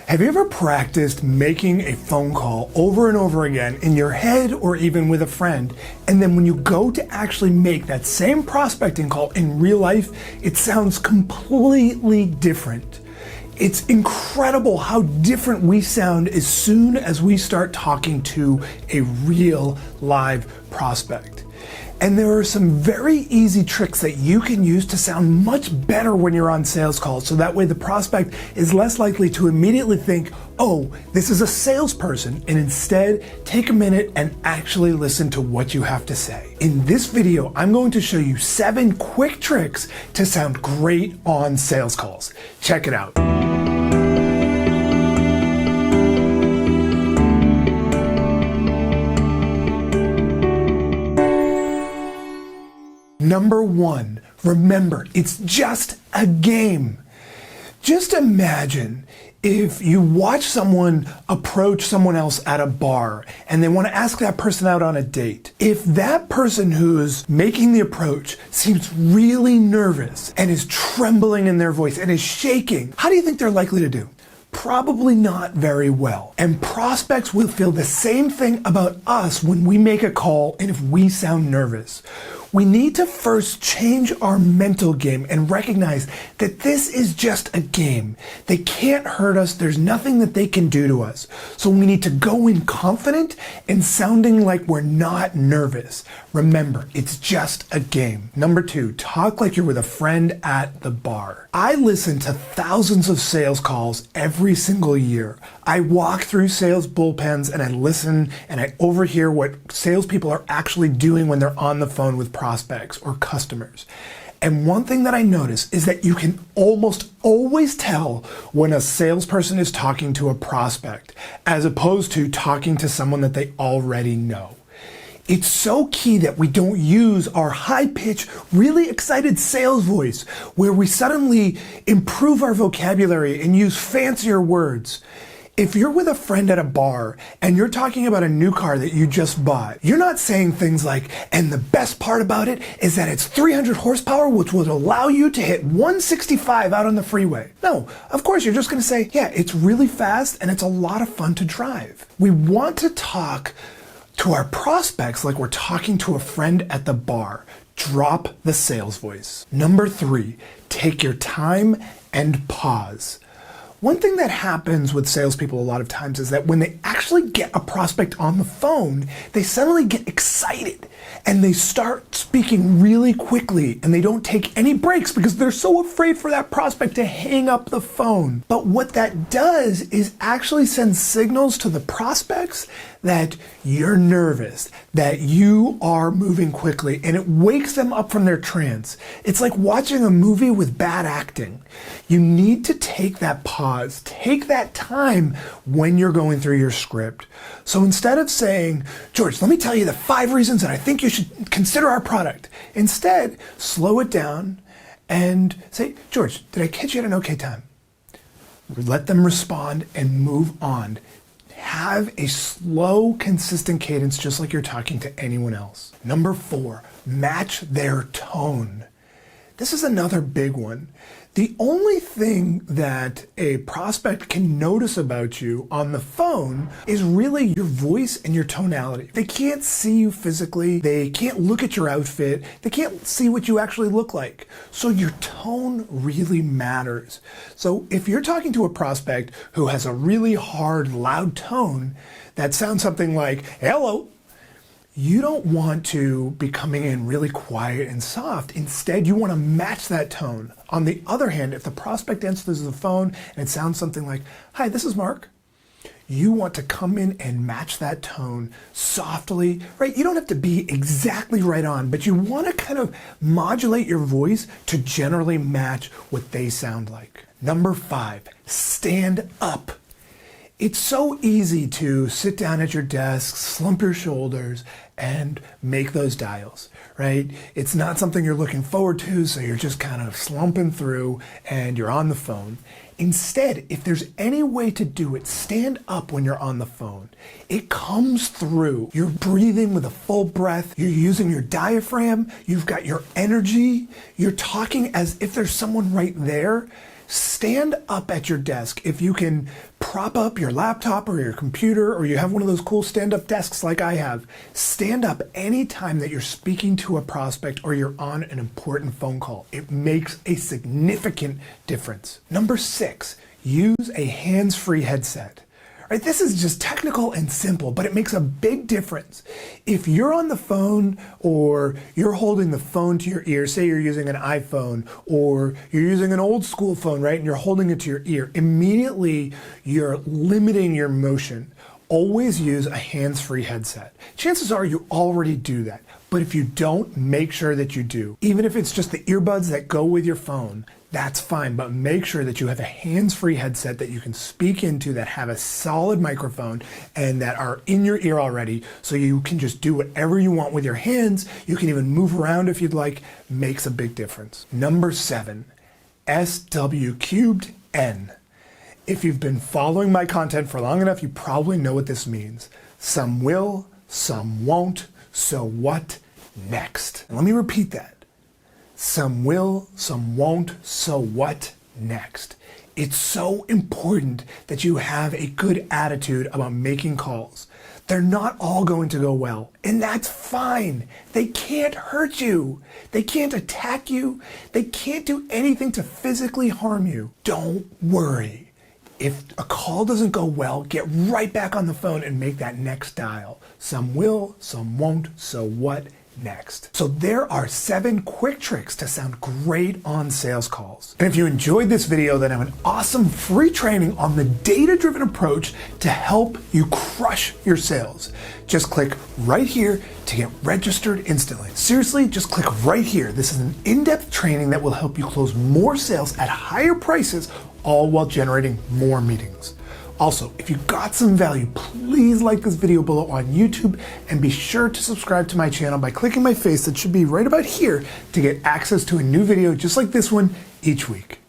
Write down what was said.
Have you ever practiced making a phone call over and over again in your head or even with a friend, and then when you go to actually make that same prospecting call in real life, it sounds completely different? It's incredible how different we sound as soon as we start talking to a real live prospect. And there are some very easy tricks that you can use to sound much better when you're on sales calls, so that way the prospect is less likely to immediately think, oh, this is a salesperson, and instead take a minute and actually listen to what you have to say. In this video, I'm going to show you 7 quick tricks to sound great on sales calls. Check it out. Number 1, remember, it's just a game. Just imagine if you watch someone approach someone else at a bar and they want to ask that person out on a date. If that person who's making the approach seems really nervous and is trembling in their voice and is shaking, how do you think they're likely to do? Probably not very well. And prospects will feel the same thing about us when we make a call and if we sound nervous. We need to first change our mental game and recognize that this is just a game. They can't hurt us. There's nothing that they can do to us. So we need to go in confident and sounding like we're not nervous. Remember, it's just a game. Number 2, talk like you're with a friend at the bar. I listen to thousands of sales calls every single year. I walk through sales bullpens and I listen and I overhear what salespeople are actually doing when they're on the phone with prospects or customers. And one thing that I notice is that you can almost always tell when a salesperson is talking to a prospect as opposed to talking to someone that they already know. It's so key that we don't use our high-pitched, really excited sales voice where we suddenly improve our vocabulary and use fancier words. If you're with a friend at a bar and you're talking about a new car that you just bought, you're not saying things like, and the best part about it is that it's 300 horsepower, which will allow you to hit 165 out on the freeway. No, of course, you're just going to say, yeah, it's really fast and it's a lot of fun to drive. We want to talk to our prospects like we're talking to a friend at the bar. Drop the sales voice. Number 3, take your time and pause. One thing that happens with salespeople a lot of times is that when they actually get a prospect on the phone, they suddenly get excited and they start speaking really quickly and they don't take any breaks because they're so afraid for that prospect to hang up the phone. But what that does is actually send signals to the prospects that you're nervous, that you are moving quickly, and it wakes them up from their trance. It's like watching a movie with bad acting. You need to take that pause, take that time when you're going through your script. So instead of saying, George, let me tell you the 5 reasons that I think you should consider our product, instead, slow it down and say, George, did I catch you at an okay time? Let them respond and move on. Have a slow, consistent cadence just like you're talking to anyone else. Number 4, match their tone. This is another big one. The only thing that a prospect can notice about you on the phone is really your voice and your tonality. They can't see you physically. They can't look at your outfit. They can't see what you actually look like. So your tone really matters. So if you're talking to a prospect who has a really hard, loud tone that sounds something like, hello, you don't want to be coming in really quiet and soft. Instead, you want to match that tone. On the other hand, if the prospect answers the phone and it sounds something like, hi, this is Mark, you want to come in and match that tone softly, right? You don't have to be exactly right on, but you want to kind of modulate your voice to generally match what they sound like. Number 5, stand up. It's so easy to sit down at your desk, slump your shoulders, and make those dials, right? It's not something you're looking forward to, so you're just kind of slumping through and you're on the phone. Instead, if there's any way to do it, stand up when you're on the phone. It comes through. You're breathing with a full breath. You're using your diaphragm. You've got your energy. You're talking as if there's someone right there. stand up at your desk. If you can prop up your laptop or your computer, or you have one of those cool stand-up desks like I have, stand up anytime that you're speaking to a prospect or you're on an important phone call. It makes a significant difference. Number 6, use a hands-free headset. Right, this is just technical and simple, but it makes a big difference. If you're on the phone or you're holding the phone to your ear, say you're using an iPhone or you're using an old school phone, right, and you're holding it to your ear, immediately you're limiting your motion. Always use a hands-free headset. Chances are you already do that, but if you don't, make sure that you do. Even if it's just the earbuds that go with your phone, that's fine, but make sure that you have a hands-free headset that you can speak into, that have a solid microphone and that are in your ear already, so you can just do whatever you want with your hands. You can even move around if you'd like. Makes a big difference. Number 7, SW3N. If you've been following my content for long enough, you probably know what this means. Some will, some won't, so what next? And let me repeat that. Some will, some won't, so what next? It's so important that you have a good attitude about making calls. They're not all going to go well, and that's fine. They can't hurt you. They can't attack you. They can't do anything to physically harm you. Don't worry. If a call doesn't go well, get right back on the phone and make that next dial. Some will, some won't, so what next? So there are 7 quick tricks to sound great on sales calls. And if you enjoyed this video, then I have an awesome free training on the data-driven approach to help you crush your sales. Just click right here to get registered instantly. Seriously, just click right here. This is an in-depth training that will help you close more sales at higher prices, all while generating more meetings. Also, if you got some value, please like this video below on YouTube and be sure to subscribe to my channel by clicking my face that should be right about here to get access to a new video just like this one each week.